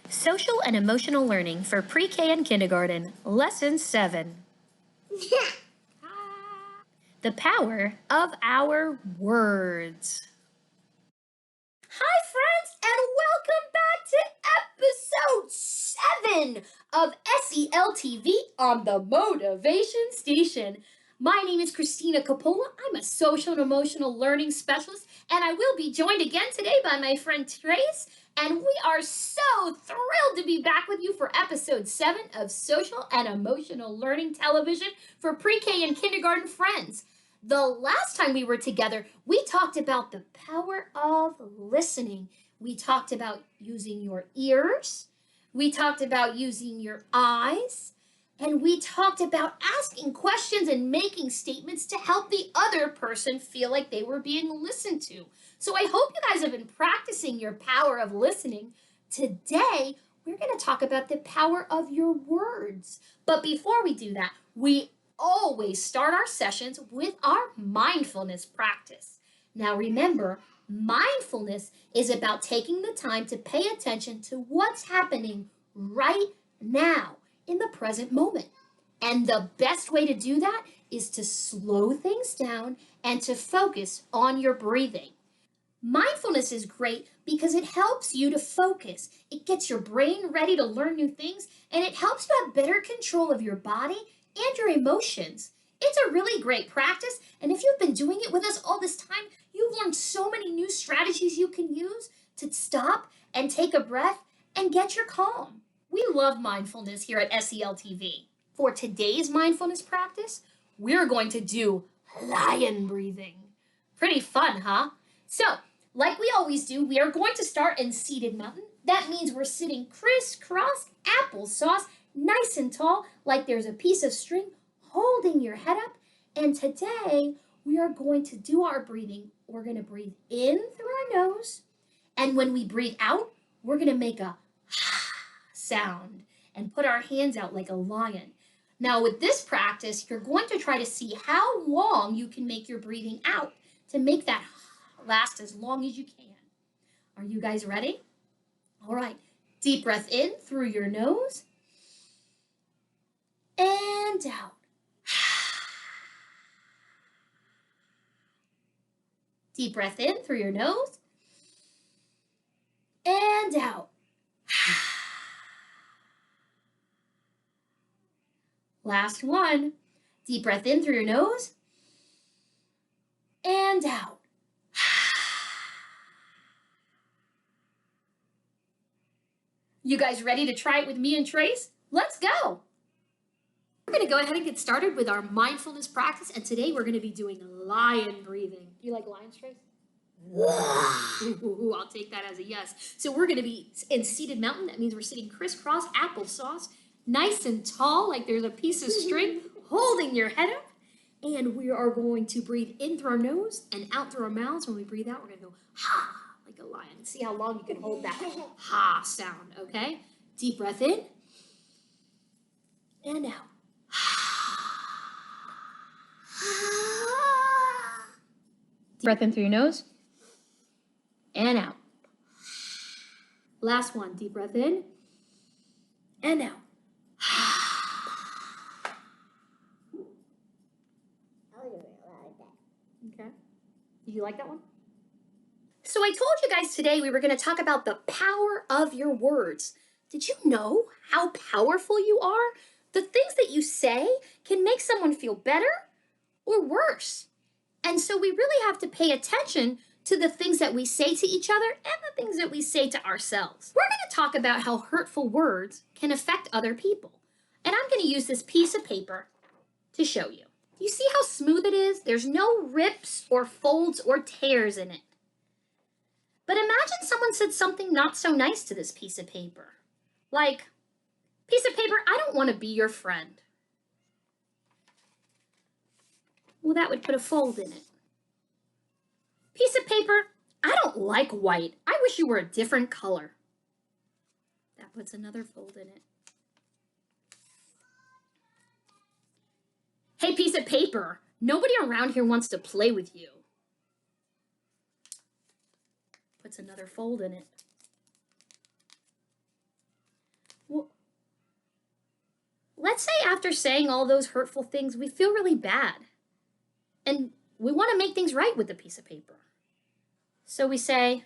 Social and Emotional Learning for Pre-K and Kindergarten, Lesson 7. The Power of Our Words. Hi, friends, and welcome back to episode 7 of SELTV on the Motivation Station. My name is Christina Coppola. I'm a social and emotional learning specialist, and I will be joined again today by my friend Trace. And we are so thrilled to be back with you for episode 7 of Social and Emotional Learning Television for Pre-K and Kindergarten friends. The last time we were together, we talked about the power of listening. We talked about using your ears. We talked about using your eyes. And we talked about asking questions and making statements to help the other person feel like they were being listened to. So I hope you guys have been practicing your power of listening. Today, we're going to talk about the power of your words. But before we do that, we always start our sessions with our mindfulness practice. Now remember, mindfulness is about taking the time to pay attention to what's happening right now in the present moment. And the best way to do that is to slow things down and to focus on your breathing. Mindfulness is great because it helps you to focus. It gets your brain ready to learn new things, and it helps you have better control of your body and your emotions. It's a really great practice, and if you've been doing it with us all this time, you've learned so many new strategies you can use to stop and take a breath and get your calm. We love mindfulness here at SELTV. For today's mindfulness practice, we're going to do lion breathing. Pretty fun, huh? So, like we always do, we are going to start in seated mountain. That means we're sitting crisscross applesauce, nice and tall, like there's a piece of string holding your head up. And today, we are going to do our breathing. We're going to breathe in through our nose. And when we breathe out, we're going to make a sound and put our hands out like a lion. Now, with this practice, you're going to try to see how long you can make your breathing out to make that last as long as you can. Are you guys ready? All right. Deep breath in through your nose and out. Deep breath in through your nose and out. Last one. Deep breath in through your nose and out. You guys ready to try it with me and Trace? Let's go. We're going to go ahead and get started with our mindfulness practice, and today we're going to be doing lion breathing. Do you like lions, Trace? Ooh, I'll take that as a yes. So we're going to be in seated mountain. That means we're sitting crisscross applesauce, nice and tall, like there's a piece of string holding your head up. And we are going to breathe in through our nose and out through our mouths. When we breathe out, we're going to go ha, like a lion. See how long you can hold that ha sound, okay? Deep breath in and out. Deep breath in through your nose and out. Last one, deep breath in and out. Okay. Did you like that one? So I told you guys today we were going to talk about the power of your words. Did you know how powerful you are? The things that you say can make someone feel better or worse. And so we really have to pay attention to the things that we say to each other and the things that we say to ourselves. We're going to talk about how hurtful words can affect other people. And I'm going to use this piece of paper to show you. You see how smooth it is? There's no rips or folds or tears in it. But imagine someone said something not so nice to this piece of paper. Like, piece of paper, I don't want to be your friend. Well, that would put a fold in it. Piece of paper, I don't like white. I wish you were a different color. That puts another fold in it. Hey, piece of paper, nobody around here wants to play with you. puts another fold in it. Well, let's say after saying all those hurtful things, we feel really bad. And we want to make things right with the piece of paper. So we say,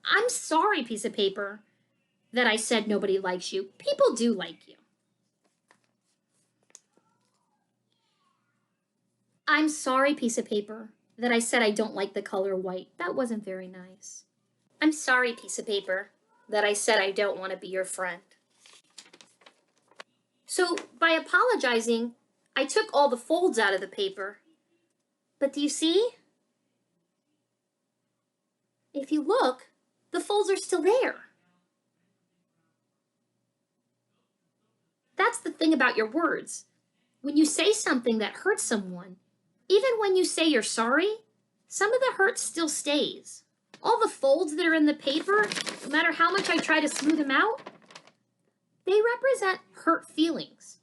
I'm sorry, piece of paper, that I said nobody likes you. People do like you. I'm sorry, piece of paper, that I said I don't like the color white. That wasn't very nice. I'm sorry, piece of paper, that I said I don't want to be your friend. So by apologizing, I took all the folds out of the paper. But do you see? If you look, the folds are still there. That's the thing about your words. When you say something that hurts someone, even when you say you're sorry, some of the hurt still stays. All the folds that are in the paper, no matter how much I try to smooth them out, they represent hurt feelings.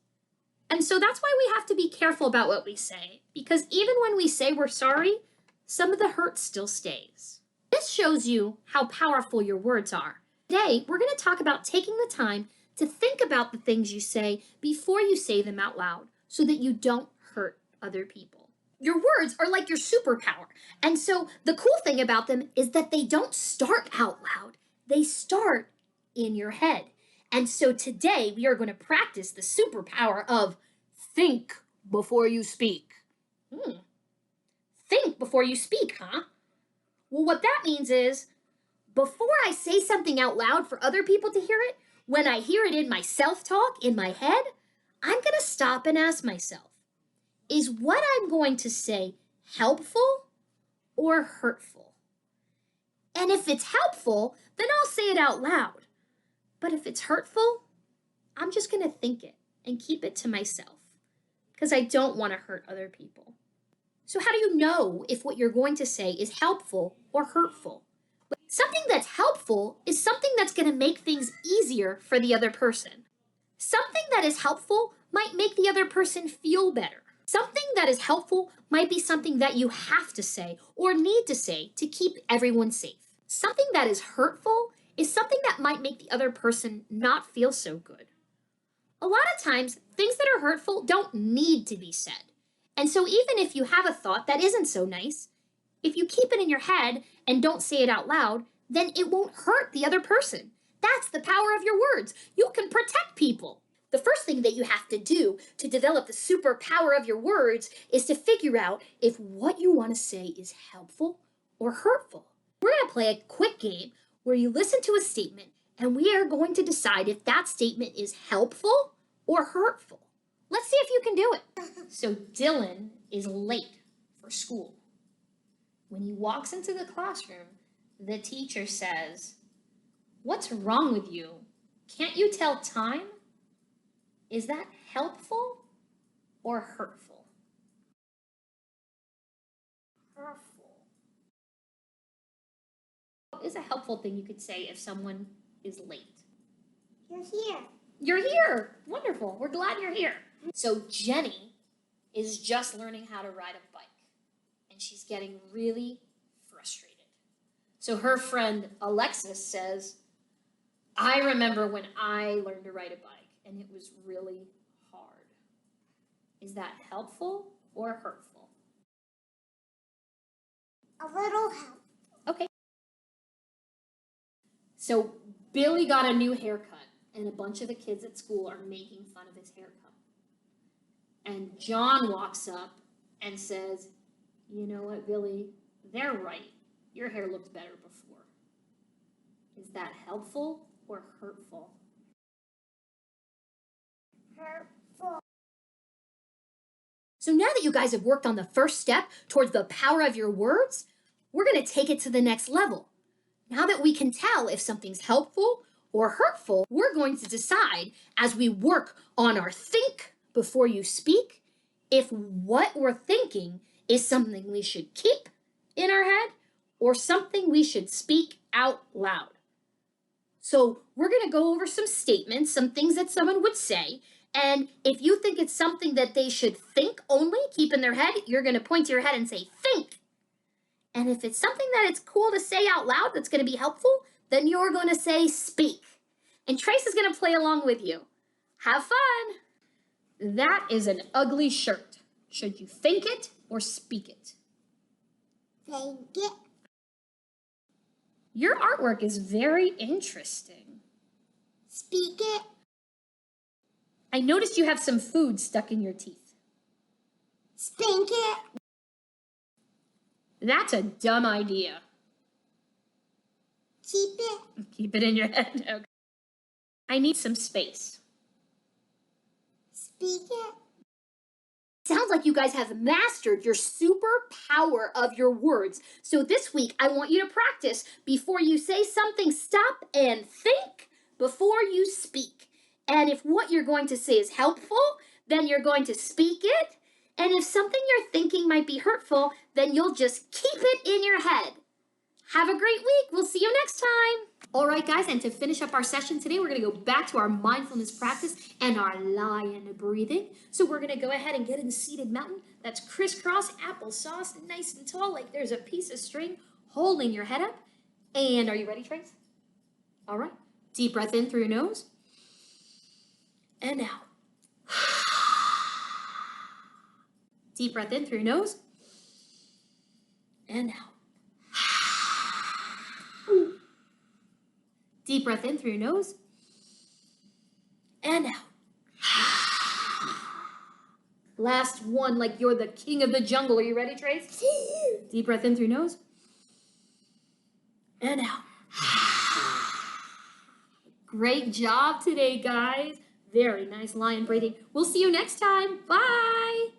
And so that's why we have to be careful about what we say, because even when we say we're sorry, some of the hurt still stays. This shows you how powerful your words are. Today, we're going to talk about taking the time to think about the things you say before you say them out loud so that you don't hurt other people. Your words are like your superpower. And so the cool thing about them is that they don't start out loud. They start in your head. And so today we are going to practice the superpower of think before you speak. Think before you speak, huh? Well, what that means is before I say something out loud for other people to hear it, when I hear it in my self-talk, in my head, I'm going to stop and ask myself, is what I'm going to say helpful or hurtful? And if it's helpful, then I'll say it out loud. But if it's hurtful, I'm just going to think it and keep it to myself because I don't want to hurt other people. So how do you know if what you're going to say is helpful or hurtful? Something that's helpful is something that's going to make things easier for the other person. Something that is helpful might make the other person feel better. Something that is helpful might be something that you have to say or need to say to keep everyone safe. Something that is hurtful is something that might make the other person not feel so good. A lot of times, things that are hurtful don't need to be said. And so even if you have a thought that isn't so nice, if you keep it in your head and don't say it out loud, then it won't hurt the other person. That's the power of your words. You can protect people. The first thing that you have to do to develop the superpower of your words is to figure out if what you want to say is helpful or hurtful. We're going to play a quick game where you listen to a statement and we are going to decide if that statement is helpful or hurtful. Let's see if you can do it. So Dylan is late for school. When he walks into the classroom, the teacher says, "What's wrong with you? Can't you tell time?" Is that helpful or hurtful? Hurtful. What is a helpful thing you could say if someone is late? You're here. You're here. Wonderful. We're glad you're here. So Jenny is just learning how to ride a bike, and she's getting really frustrated. So her friend Alexis says, "I remember when I learned to ride a bike, and it was really hard." Is that helpful or hurtful? A little help. Okay. So Billy got a new haircut, and a bunch of the kids at school are making fun of his haircut. And John walks up and says, "You know what, Billy? They're right. Your hair looked better before." Is that helpful or hurtful? Hurtful. So now that you guys have worked on the first step towards the power of your words, we're going to take it to the next level. Now that we can tell if something's helpful or hurtful, we're going to decide as we work on our think before you speak, if what we're thinking is something we should keep in our head or something we should speak out loud. So we're going to go over some statements, some things that someone would say. And if you think it's something that they should think only, keep in their head, you're going to point to your head and say, think. And if it's something that it's cool to say out loud that's going to be helpful, then you're going to say speak. And Trace is going to play along with you. Have fun. That is an ugly shirt. Should you think it or speak it? Think it. Your artwork is very interesting. Speak it. I noticed you have some food stuck in your teeth. Spink it. That's a dumb idea. Keep it. Keep it in your head. Okay. I need some space. Speak it. Sounds like you guys have mastered your superpower of your words. So this week, I want you to practice before you say something, stop and think before you speak. And if what you're going to say is helpful, then you're going to speak it. And if something you're thinking might be hurtful, then you'll just keep it in your head. Have a great week. We'll see you next time. All right, guys, and to finish up our session today, we're going to go back to our mindfulness practice and our lion breathing. So we're going to go ahead and get in seated mountain. That's crisscross applesauce, nice and tall, like there's a piece of string holding your head up. And are you ready, Trace? All right. Deep breath in through your nose. And out. Deep breath in through your nose. And out. Deep breath in through your nose. And out. Last one, like you're the king of the jungle. Are you ready, Trace? Deep breath in through your nose. And out. Great job today, guys. Very nice lion breathing. We'll see you next time. Bye.